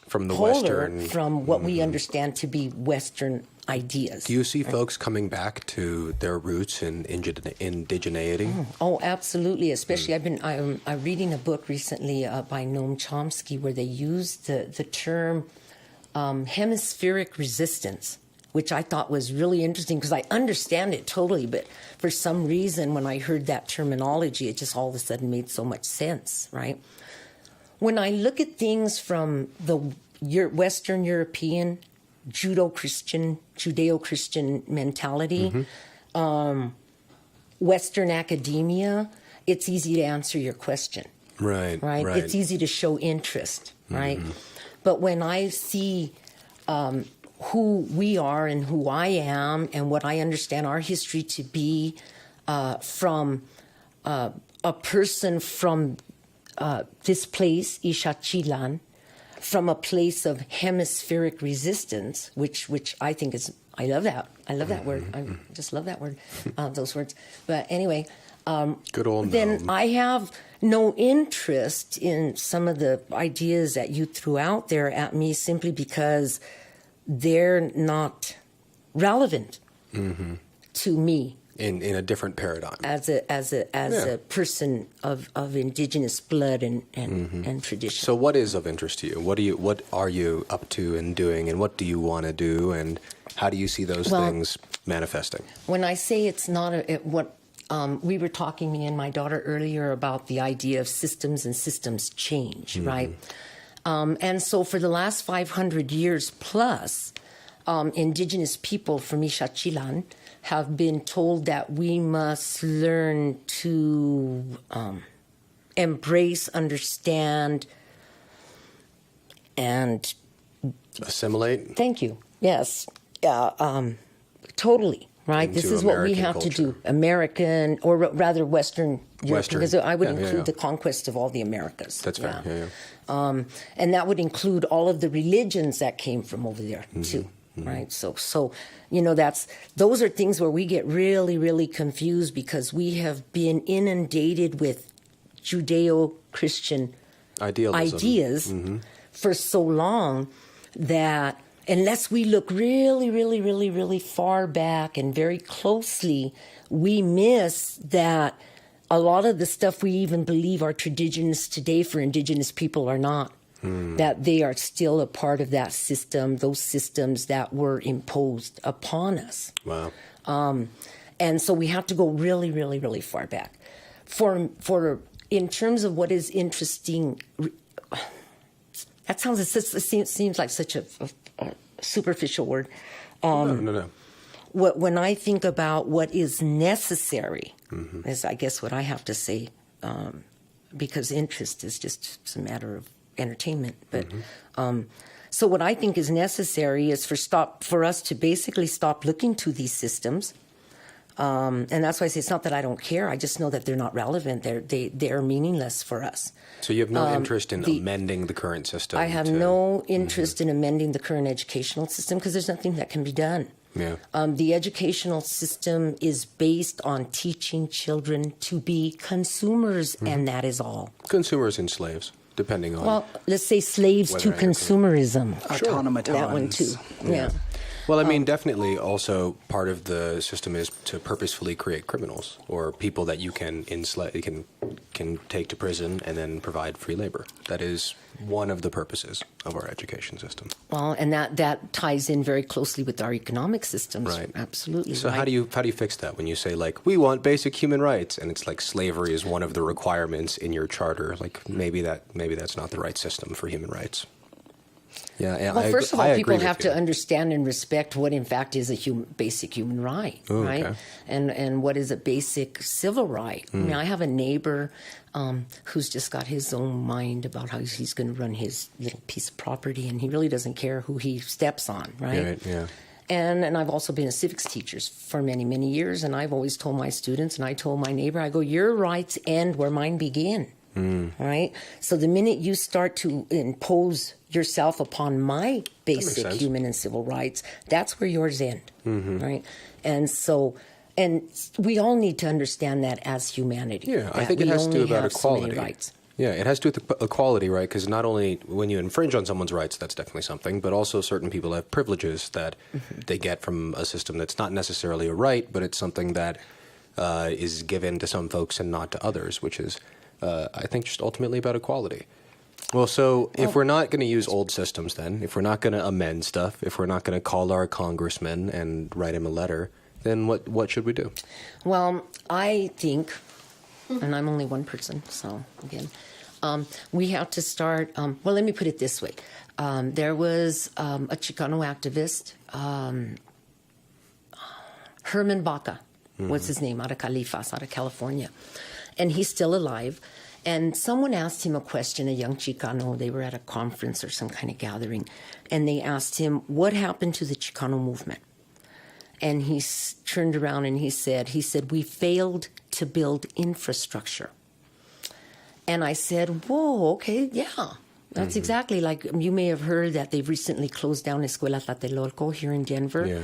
from the polar Western, from what we understand to be Western ideas. Do you see folks coming back to their roots in indigeneity? Oh, absolutely. Especially, I'm reading a book recently by Noam Chomsky where they used the term hemispheric resistance, which I thought was really interesting because I understand it totally, but for some reason when I heard that terminology, it just all of a sudden made so much sense, right? When I look at things from the Western European Judeo-Christian mentality, Western academia, it's easy to answer your question. Right. It's easy to show interest, right? But when I see who we are and who I am and what I understand our history to be from a person from this place, Ixachilan, from a place of hemispheric resistance, which I think is, I love that. I love that word. I just love that word, those words. But anyway, good old then gnome. I have no interest in some of the ideas that you threw out there at me simply because they're not relevant to me. In a different paradigm. As a person of indigenous blood and tradition. So what is of interest to you? What are you up to and doing, and what do you want to do, and how do you see those things manifesting? When I say it's not we were talking, me and my daughter, earlier about the idea of systems and systems change, right? And so for the last 500 years plus, indigenous people from Ixachilan have been told that we must learn to embrace, understand, and assimilate. Thank you. Yes, totally. Right. This is what we have to do. American, or rather Western Europe, because I would include the conquest of all the Americas. That's fair. Yeah. And that would include all of the religions that came from over there too. Right. So those are things where we get really, really confused because we have been inundated with Judeo-Christian ideas for so long that unless we look really, really, really, really far back and very closely, we miss that a lot of the stuff we even believe are traditions today for indigenous people are not. That they are still a part of that system, those systems that were imposed upon us. Wow. And so we have to go really, really, really far back. For in terms of what is interesting, that seems like such a superficial word. No. When I think about what is necessary, is I guess what I have to say, because interest is just a matter of entertainment. But so what I think is necessary is for us to basically stop looking to these systems. And that's why I say it's not that I don't care. I just know that they're not relevant. They're meaningless for us. So you have no interest in amending the current system? I have no interest in amending the current educational system because there's nothing that can be done. Yeah. The educational system is based on teaching children to be consumers, and that is all. Consumers and slaves, depending on... Well, let's say slaves to consumerism. Automatons. That one too. Yeah. Well, I mean, definitely also part of the system is to purposefully create criminals or people that you can can take to prison and then provide free labor. That is one of the purposes of our education system. Well, and that ties in very closely with our economic systems. Right. Absolutely. So right. how do you fix that when you say, like, we want basic human rights, and it's like slavery is one of the requirements in your charter? Like, maybe that's not the right system for human rights. Yeah, well, first of all, people have to understand and respect what, in fact, is a basic human right, right? Okay. And what is a basic civil right. I mean, I have a neighbor who's just got his own mind about how he's going to run his little piece of property, and he really doesn't care who he steps on, right? Yeah. And I've also been a civics teacher for many, many years, and I've always told my students, and I told my neighbor, I go, your rights end where mine begin. Right? So the minute you start to impose yourself upon my basic human and civil rights, that's where yours end. Right? And so, and we all need to understand that as humanity. Yeah, I think it has to do about equality. Rights. Yeah, it has to do with equality, right? Because not only when you infringe on someone's rights, that's definitely something, but also certain people have privileges that they get from a system that's not necessarily a right, but it's something that is given to some folks and not to others, which is... I think just ultimately about equality. Well, so if we're not going to use old systems then, if we're not going to amend stuff, if we're not going to call our congressman and write him a letter, then what should we do? Well, I think, and I'm only one person, so again, we have to start, well, let me put it this way. There was a Chicano activist, Herman Baca, what's his name, out of Califas, out of California. And he's still alive. And someone asked him a question, a young Chicano. They were at a conference or some kind of gathering. And they asked him, what happened to the Chicano movement? And he turned around and he said, we failed to build infrastructure. And I said, whoa, okay, yeah. That's exactly like, you may have heard that they've recently closed down Escuela Tlatelolco here in Denver. Yeah.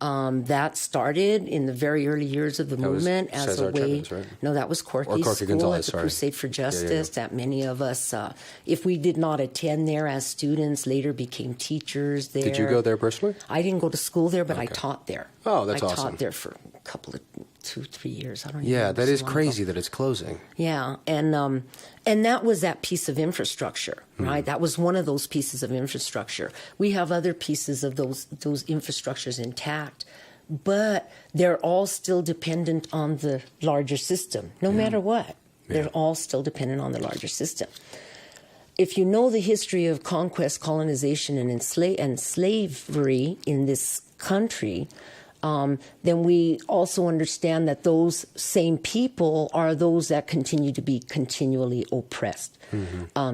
That started in the very early years of the movement as Cesar a way. Chavez, right? No, that was Corky's school Gonzalez, at the sorry. Crusade for Justice. That many of us, if we did not attend there as students, later became teachers there. Did you go there personally? I didn't go to school there, but I taught there. Oh, that's I awesome. taught there for a couple of 2-3 years. I don't. Yeah, even know. that is So long crazy ago. that it's closing. Yeah, and that was that piece of infrastructure, right? That was one of those pieces of infrastructure. We have other pieces of those infrastructures intact, but they're all still dependent on the larger system, no matter what. They're all still dependent on the larger system. If you know the history of conquest, colonization, and slavery in this country, then we also understand that those same people are those that continue to be continually oppressed,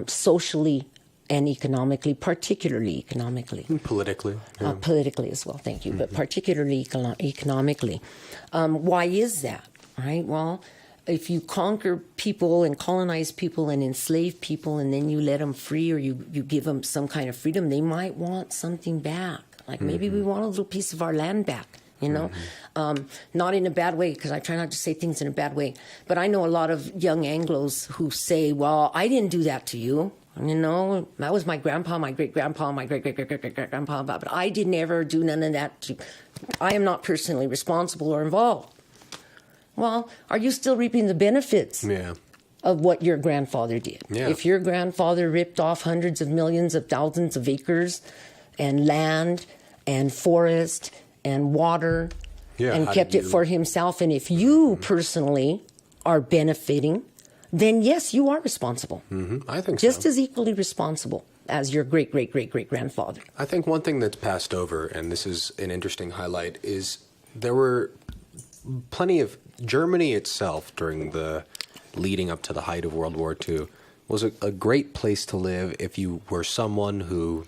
socially and economically, particularly economically. Politically. Yeah. Politically as well, thank you, but particularly economically. Why is that, right? Well, if you conquer people and colonize people and enslave people and then you let them free or you give them some kind of freedom, they might want something back. Like maybe we want a little piece of our land back. You know, not in a bad way, because I try not to say things in a bad way. But I know a lot of young Anglos who say, well, I didn't do that to you. You know, that was my grandpa, my great-grandpa, my great-great-great-great-grandpa, but I didn't ever do none of that. I am not personally responsible or involved. Well, are you still reaping the benefits of what your grandfather did? Yeah. If your grandfather ripped off hundreds of millions of thousands of acres and land and forest and water and kept it for himself, and if you personally are benefiting, then yes, you are responsible. I think just so. as equally responsible as your great-great-great-great-grandfather. I think one thing that's passed over, and this is an interesting highlight, is there were plenty of Germany itself during the leading up to the height of World War II was a great place to live if you were someone who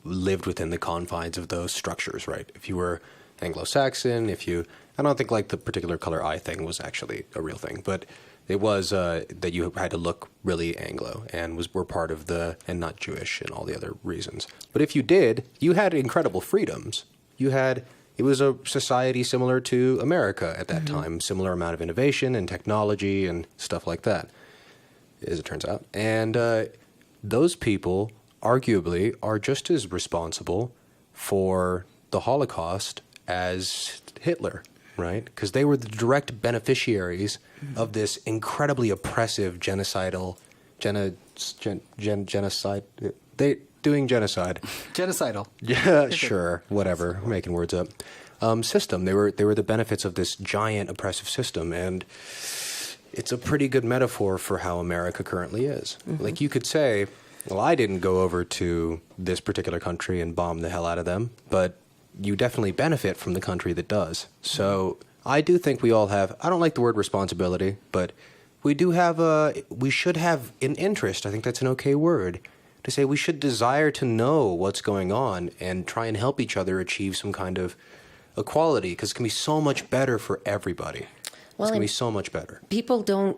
lived within the confines of those structures, right? If you were Anglo-Saxon, I don't think like the particular color eye thing was actually a real thing, but it was that you had to look really Anglo and were part of and not Jewish and all the other reasons. But if you did, you had incredible freedoms. It was a society similar to America at that time, similar amount of innovation and technology and stuff like that, as it turns out. And those people arguably are just as responsible for the Holocaust as Hitler, right? Because they were the direct beneficiaries of this incredibly oppressive genocidal genocide. Doing genocide. Genocidal. Yeah, sure, whatever. We're making words up. System. They were the benefits of this giant oppressive system, and it's a pretty good metaphor for how America currently is. Like you could say, well, I didn't go over to this particular country and bomb the hell out of them, but you definitely benefit from the country that does. So I do think we all have, I don't like the word responsibility, but we should have an interest, I think that's an okay word, to say we should desire to know what's going on and try and help each other achieve some kind of equality, because it can be so much better for everybody. It's going to be so much better. People don't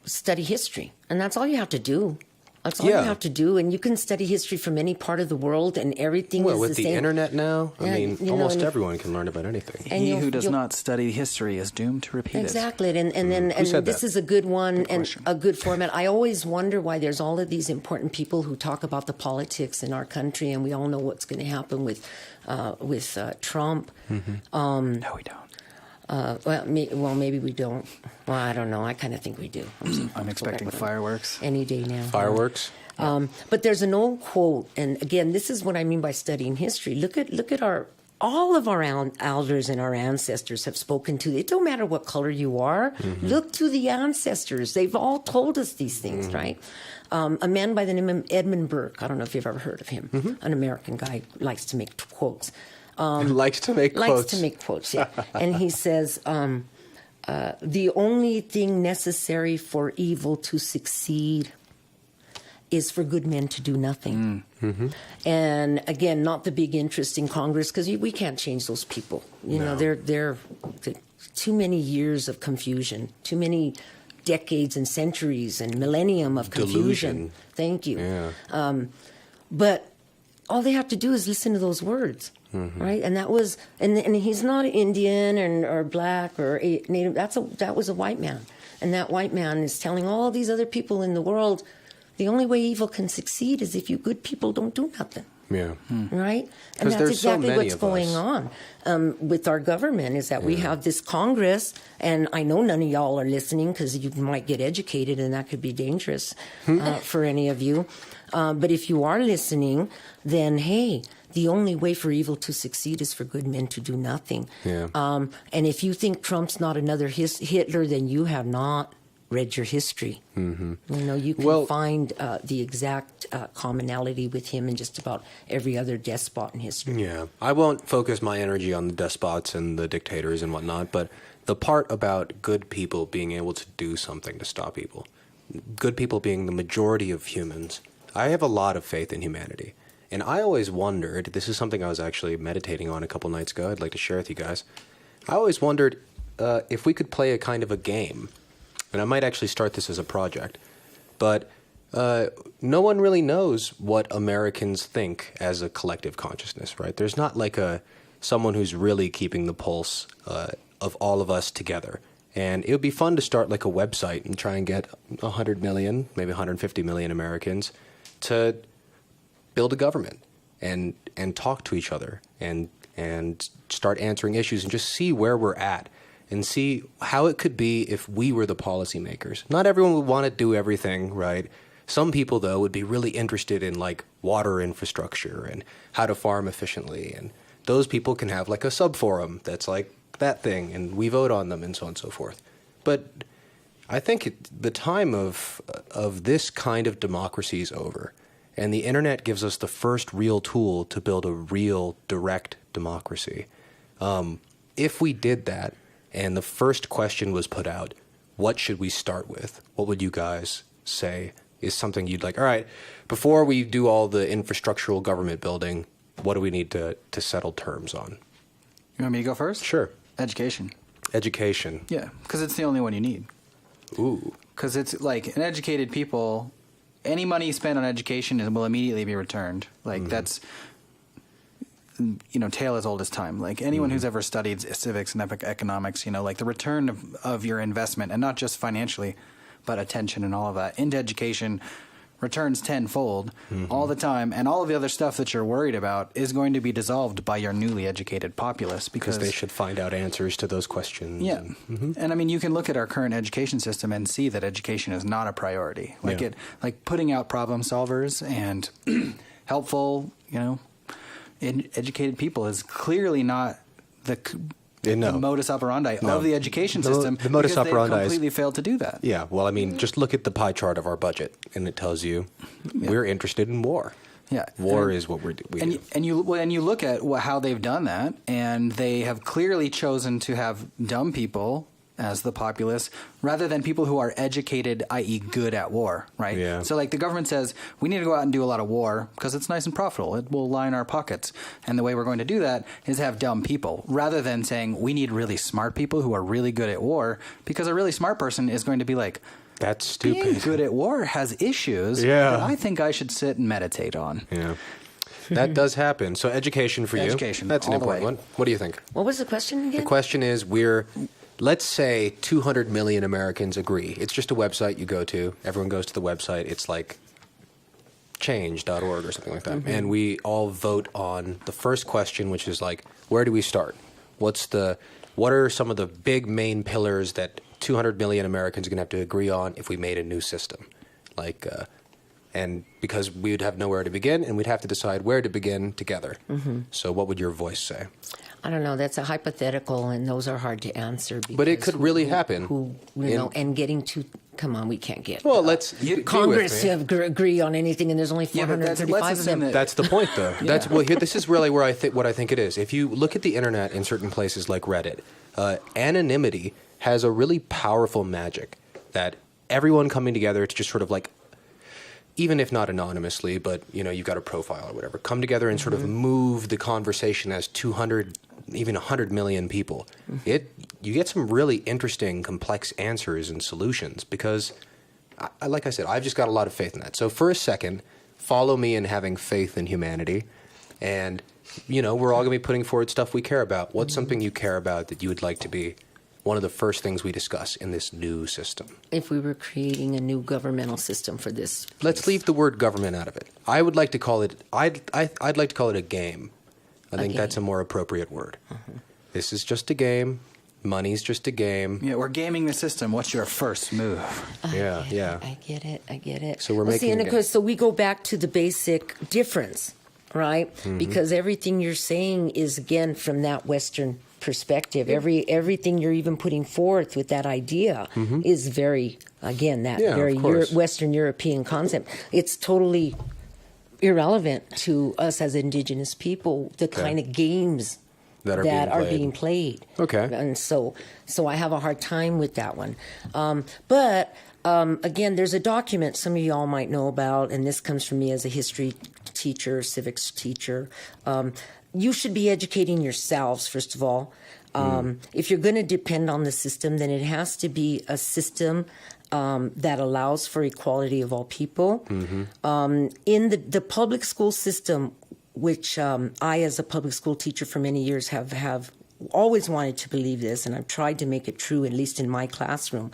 study history, and that's all you have to do. That's all you have to do, and you can study history from any part of the world, and everything is the same. Well, with the internet now, I mean, almost everyone can learn about anything. And he who does not study history is doomed to repeat it. Exactly, and this is a good one and a good format. I always wonder why there's all of these important people who talk about the politics in our country, and we all know what's going to happen with Trump. No, we don't. Well, maybe we don't. Well, I don't know. I kind of think we do. I'm expecting fireworks. Any day now. Fireworks? But there's an old quote, and again, this is what I mean by studying history. Look at all of our elders and our ancestors have spoken to. It don't matter what color you are. Look to the ancestors. They've all told us these things, right? A man by the name of Edmund Burke. I don't know if you've ever heard of him. An American guy, likes to make quotes. Likes to make quotes. Likes to make quotes, yeah. And he says, the only thing necessary for evil to succeed is for good men to do nothing. Mm-hmm. And again, not the big interest in Congress, because we can't change those people. You know, they're too many years of confusion, too many decades and centuries and millennium of confusion. Delusion. Thank you. Yeah. But all they have to do is listen to those words, right? And that was, and he's not Indian or black or Native. That was a white man, and that white man is telling all these other people in the world, the only way evil can succeed is if you good people don't do nothing. Yeah. Right? And that's exactly what's going on with our government, is that we have this Congress, and I know none of y'all are listening because you might get educated and that could be dangerous for any of you. But if you are listening, then hey, the only way for evil to succeed is for good men to do nothing. Yeah. And if you think Trump's not another Hitler, then you have not read your history. Mm-hmm. You know, you can find the exact commonality with him and just about every other despot in history. Yeah. I won't focus my energy on the despots and the dictators and whatnot, but the part about good people being able to do something to stop evil, good people being the majority of humans, I have a lot of faith in humanity. And I always wondered, this is something I was actually meditating on a couple nights ago, I'd like to share with you guys. I always wondered if we could play a kind of a game. And I might actually start this as a project. But no one really knows what Americans think as a collective consciousness, right? There's not like someone who's really keeping the pulse of all of us together. And it would be fun to start like a website and try and get 100 million, maybe 150 million Americans to build a government and talk to each other and start answering issues and just see where we're at. And see how it could be if we were the policymakers. Not everyone would want to do everything, right? Some people, though, would be really interested in, like, water infrastructure and how to farm efficiently. And those people can have, like, a sub-forum that's like that thing, and we vote on them and so on and so forth. But I think the time of this kind of democracy is over. And the internet gives us the first real tool to build a real direct democracy. If we did that, and the first question was put out, what should we start with? What would you guys say is something you'd like, all right, before we do all the infrastructural government building, what do we need to settle terms on? You want me to go first? Sure. Education. Education. Yeah, because it's the only one you need. Ooh. Because it's like an educated people, any money you spend on education will immediately be returned. Like that's... tale as old as time. Like anyone who's ever studied civics and economics, like the return of your investment, and not just financially, but attention and all of that, into education returns tenfold all the time. And all of the other stuff that you're worried about is going to be dissolved by your newly educated populace. Because they should find out answers to those questions. Yeah. And I mean, you can look at our current education system and see that education is not a priority. Like putting out problem solvers and helpful, educated people is clearly not the modus operandi of the education system. The modus operandi they completely failed to do that. Yeah, well, I mean, just look at the pie chart of our budget, and it tells you we're interested in war. Yeah, war is what we do. And you look at how they've done that, and they have clearly chosen to have dumb people as the populace, rather than people who are educated, i.e. good at war, right? Yeah. So like the government says, we need to go out and do a lot of war because it's nice and profitable. It will line our pockets. And the way we're going to do that is have dumb people, rather than saying we need really smart people who are really good at war, because a really smart person is going to be like, that's stupid. Being good at war has issues that I think I should sit and meditate on. Yeah. That does happen. So education for you. Education. That's an important one. What do you think? What was the question again? The question is let's say 200 million Americans agree. It's just a website you go to. Everyone goes to the website. It's like change.org or something like that. Mm-hmm. And we all vote on the first question, which is like, where do we start? What are some of the big main pillars that 200 million Americans are going to have to agree on if we made a new system? And because we would have nowhere to begin, and we'd have to decide where to begin together. Mm-hmm. So what would your voice say? I don't know. That's a hypothetical, and those are hard to answer. But it could really happen. And getting to... Come on, we can't get... Well, let's... Congress agree on anything, and there's only 435 of them. That's the point, though. This is really where what I think it is. If you look at the internet in certain places like Reddit, anonymity has a really powerful magic that everyone coming together to just sort of like, even if not anonymously, but, you know, you've got a profile or whatever, come together and sort of move the conversation as 200, even 100 million people. You get some really interesting, complex answers and solutions because, like I said, I've just got a lot of faith in that. So for a second, follow me in having faith in humanity. And, you know, we're all going to be putting forward stuff we care about. What's something you care about that you would like to be one of the first things we discuss in this new system? If we were creating a new governmental system for this place. Let's leave the word government out of it. I would like to call it, I'd like to call it a game. I think that's a more appropriate word. This is just a game. Money's just a game. Yeah, we're gaming the system. What's your first move? Yeah. I get it. So we're making and of course, so we go back to the basic difference, right? Because everything you're saying is, again, from that Western perspective. Everything you're even putting forth with that idea is very, again, that very Western European concept. It's totally irrelevant to us as indigenous people, the kind of games that are being played. Okay. And so I have a hard time with that one. But again, there's a document some of y'all might know about, and this comes from me as a history teacher, civics teacher. You should be educating yourselves, first of all. If you're going to depend on the system, then it has to be a system that allows for equality of all people. In the public school system, which I, as a public school teacher for many years, have always wanted to believe this, and I've tried to make it true, at least in my classroom,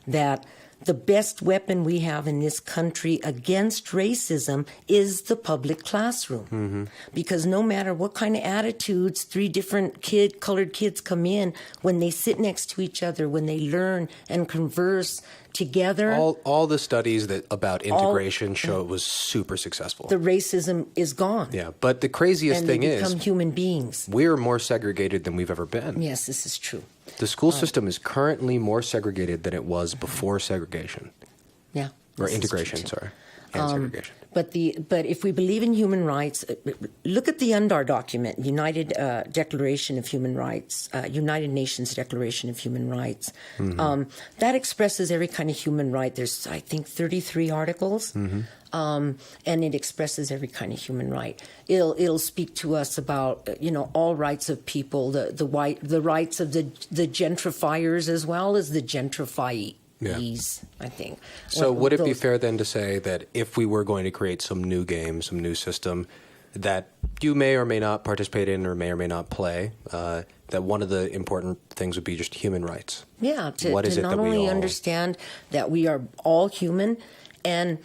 that the best weapon we have in this country against racism is the public classroom. Because no matter what kind of attitudes 3 different colored kids come in, when they sit next to each other, when they learn and converse together. All the studies about integration show it was super successful. The racism is gone. Yeah, but the craziest thing is, they become human beings. We're more segregated than we've ever been. Yes, this is true. The school system is currently more segregated than it was before segregation. Yeah. Or integration, sorry. And segregation. But if we believe in human rights, look at the UNDAR document, United Declaration of Human Rights, United Nations Declaration of Human Rights. That expresses every kind of human right. There's, I think, 33 articles, and it expresses every kind of human right. It'll speak to us about all rights of people, the rights of the gentrifiers as well as the gentrifiees. I think. So would it be fair then to say that if we were going to create some new game, some new system that you may or may not participate in or may not play, that one of the important things would be just human rights? Yeah, to not only understand that we are all human and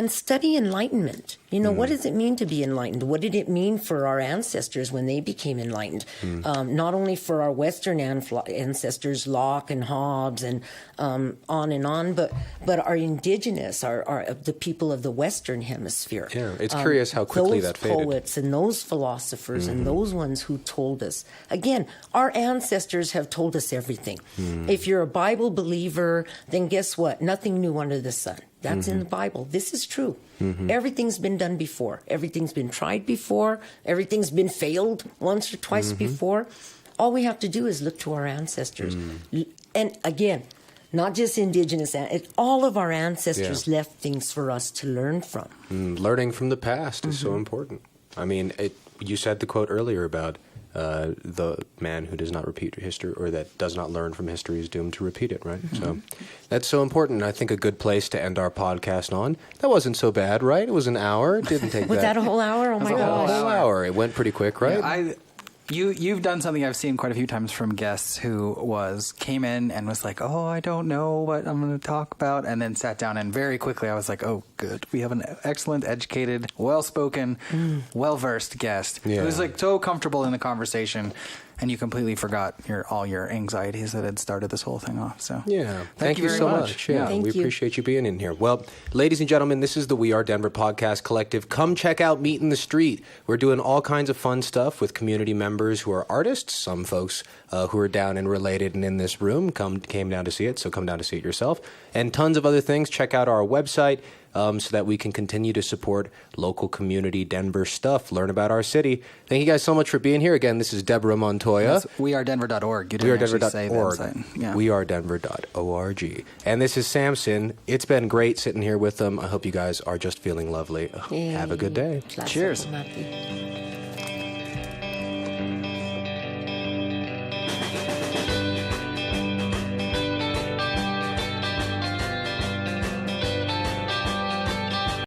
study enlightenment. What does it mean to be enlightened? What did it mean for our ancestors when they became enlightened? Not only for our Western ancestors, Locke and Hobbes and on and on, but our indigenous, our the people of the Western Hemisphere. Yeah, it's curious how quickly that faded. Those poets and those philosophers and those ones who told us. Again, our ancestors have told us everything. If you're a Bible believer, then guess what? Nothing new under the sun. That's in the Bible. This is true. Everything's been done before. Everything's been tried before. Everything's been failed once or twice before. All we have to do is look to our ancestors. And again, not just indigenous, all of our ancestors left things for us to learn from. Learning from the past is so important. I mean, you said the quote earlier about the man who does not repeat history, or that does not learn from history, is doomed to repeat it, right? So that's so important. I think a good place to end our podcast on. That wasn't so bad, right? It was an hour. It didn't take Was that a whole hour? Oh my gosh. A whole hour. It went pretty quick, right? Yeah, You've done something I've seen quite a few times from guests who came in and was like, oh, I don't know what I'm going to talk about, and then sat down, and very quickly I was like, oh, good. We have an excellent, educated, well-spoken, well-versed guest who's like so comfortable in the conversation, and you completely forgot all your anxieties that had started this whole thing off. So thank you so much. Yeah, we appreciate you being in here. Well, ladies and gentlemen, this is the We Are Denver Podcast Collective. Come check out Meet in the Street. We're doing all kinds of fun stuff with community members who are artists, some folks who are down and related and in this room came down to see it, so come down to see it yourself, and tons of other things. Check out our website. so that we can continue to support local community Denver stuff, learn about our city. Thank you guys so much for being here. Again, this is Debora Montoya. Yes, WeAreDenver.org. You didn't actually say the website. Yeah. WeAreDenver.org. And this is Sampson. It's been great sitting here with them. I hope you guys are just feeling lovely. Have a good day. Cheers. Illfoominati.